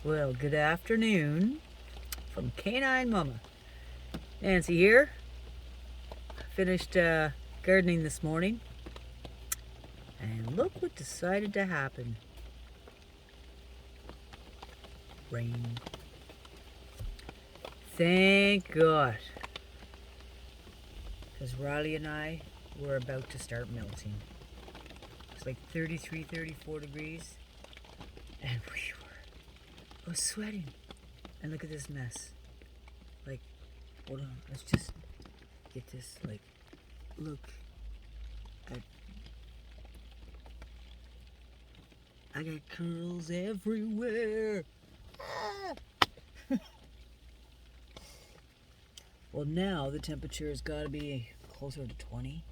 Well, good afternoon from Canine Mama. Nancy here. Finished gardening this morning, and look what decided to happen. Rain. Thank God. Because Riley and I were about to start melting. It's like 33, 34 degrees, and I was sweating. And look at this mess. Like, hold on, let's just get this, like, look at, I got curls everywhere. Ah! Well, now the temperature has got to be closer to 20.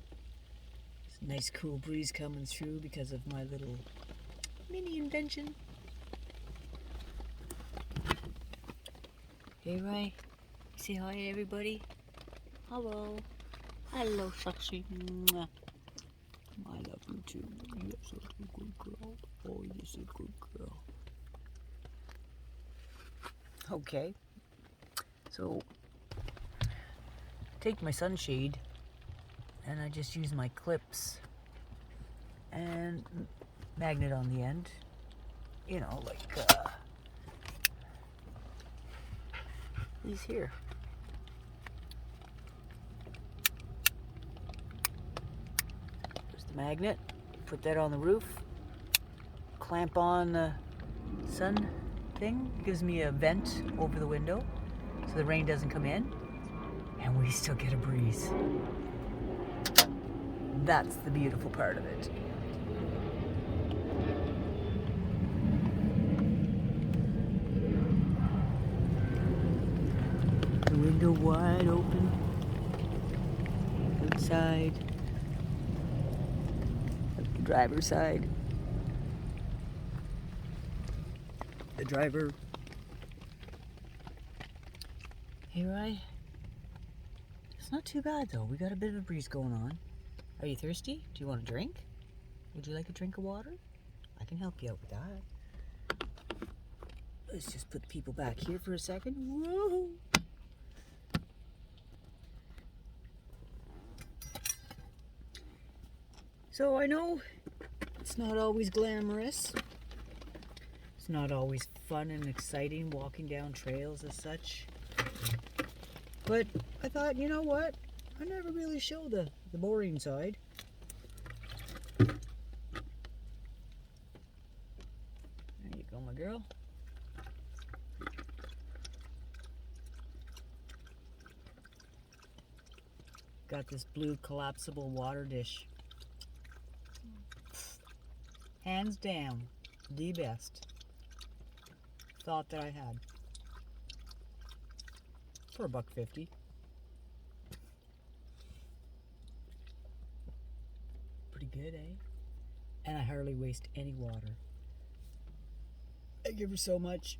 It's a nice cool breeze coming through because of my little mini invention. Hey, Ray. Say hi to everybody. Hello. Hello, sexy. Mwah. I love you too. You're such a good girl. Oh, you're such a good girl. Okay. So, take my sunshade and I just use my clips and magnet on the end. You know, like these here. There's the magnet. Put that on the roof. Clamp on the sun thing. Gives me a vent over the window so the rain doesn't come in. And we still get a breeze. That's the beautiful part of it. The window wide open. Outside. The driver's side. The driver. Hey, Rye. It's not too bad though. We got a bit of a breeze going on. Are you thirsty? Do you want a drink? Would you like a drink of water? I can help you out with that. Let's just put the people back here for a second. Whoa. So I know it's not always glamorous. It's not always fun and exciting walking down trails as such. But I thought, you know what? I never really show the boring side. There you go, my girl. Got this blue collapsible water dish. Hands down, the best thought that I had. For $1.50. Pretty good, eh? And I hardly waste any water. I give her so much.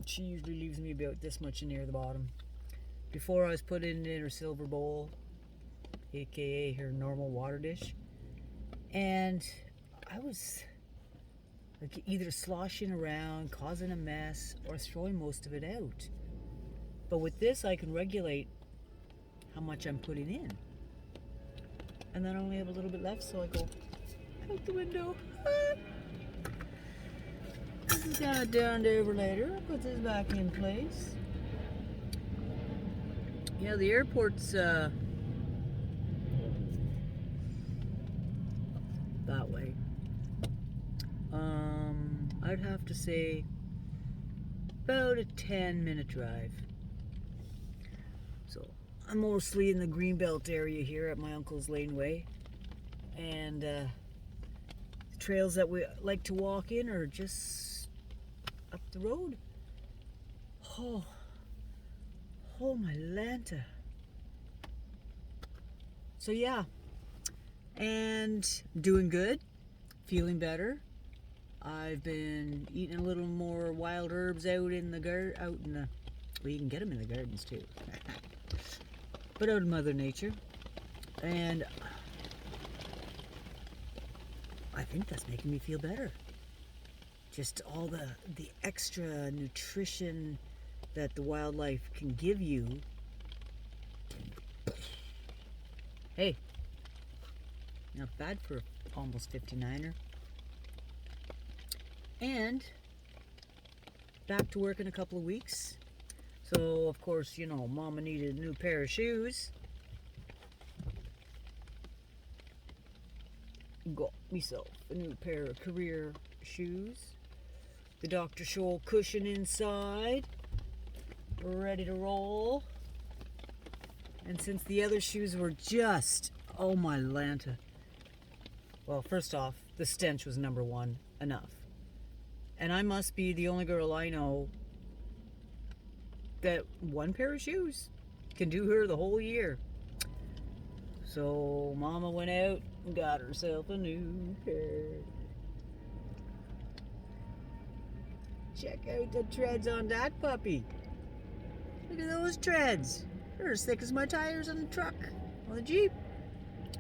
She usually leaves me about this much near the bottom. Before I was putting in her silver bowl, aka her normal water dish, and I was like either sloshing around, causing a mess, or throwing most of it out. But with this, I can regulate how much I'm putting in. And then I only have a little bit left, so I go out the window. This is gonna down over later. I'll put this back in place. Yeah, the airport's that way. I'd have to say about a 10-minute drive. So I'm mostly in the Greenbelt area here at my uncle's laneway, and the trails that we like to walk in are just up the road. Oh my Lanta. So yeah, and doing good, feeling better. I've been eating a little more wild herbs out in the well, you can get them in the gardens too. But out in Mother Nature. And I think that's making me feel better. just all the extra nutrition that the wildlife can give you. Hey, not bad for almost 59er. And back to work in a couple of weeks. So, of course, you know, Mama needed a new pair of shoes. Got myself a new pair of career shoes. The Dr. Scholl cushion inside. Ready to roll. And since the other shoes were just, oh my Lanta. Well, first off, the stench was number one, enough. And I must be the only girl I know that one pair of shoes can do her the whole year. So Mama went out and got herself a new pair. Check out the treads on that puppy. Look at those treads. They're as thick as my tires on the truck, on the Jeep.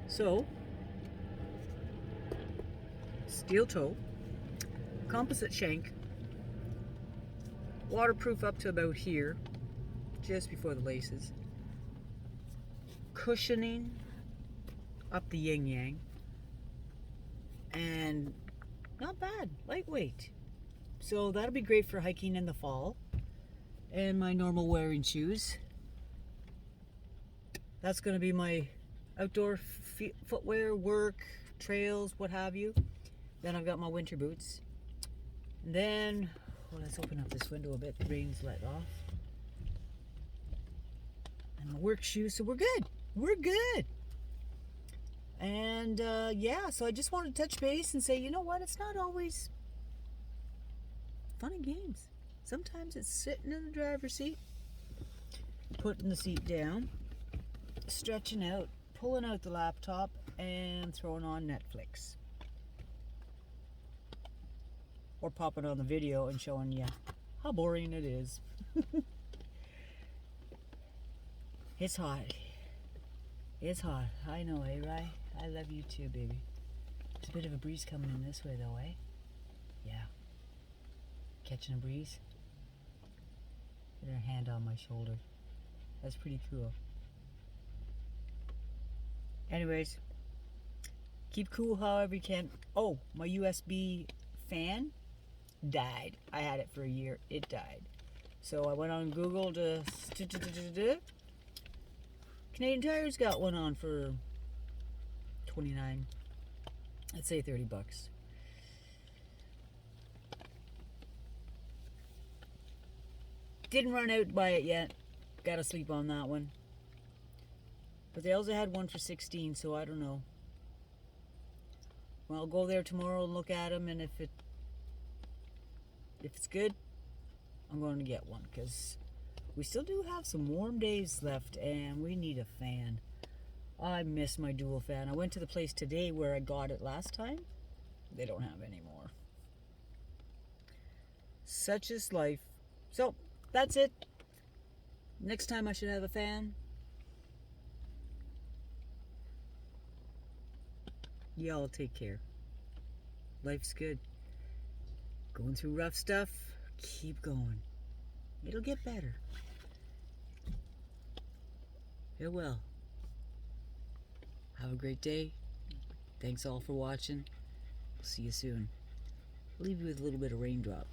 So, steel toe, composite shank, waterproof up to about here, just before the laces, cushioning up the yin yang, and not bad, lightweight. So that'll be great for hiking in the fall. And my normal wearing shoes. That's going to be my outdoor footwear, work, trails, what have you. Then I've got my winter boots. And then, well, let's open up this window a bit. The rain's let off. And my work shoes, so we're good. We're good. And yeah, so I just wanted to touch base and say, you know what? It's not always fun and games. Sometimes it's sitting in the driver's seat, putting the seat down, stretching out, pulling out the laptop, and throwing on Netflix. Or popping on the video and showing you how boring it is. It's hot. It's hot. I know, eh, Rye? I love you too, baby. There's a bit of a breeze coming in this way, though, eh? Yeah. Catching a breeze. Put her hand on my shoulder. That's pretty cool. Anyways, keep cool however you can. Oh, my USB fan died. I had it for a year. It died. So I went on Google to... Canadian Tire's got one on for $29. I'd say $30. Didn't run out by it yet. Gotta sleep on that one. But they also had one for $16, so I don't know. Well, I'll go there tomorrow and look at them, and if it's good, I'm going to get one, because we still do have some warm days left, and we need a fan. I miss my dual fan. I went to the place today where I got it last time. They don't have any more. Such is life. So, that's it. Next time I should have a fan. Y'all take care. Life's good. Going through rough stuff, keep going. It'll get better. It will. Have a great day. Thanks all for watching. We'll see you soon. I'll leave you with a little bit of raindrop.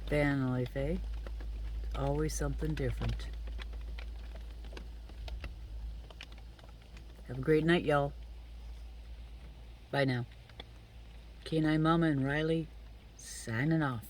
Van life, eh? Always something different. Have a great night, y'all. Bye now. K9 Mama and Riley signing off.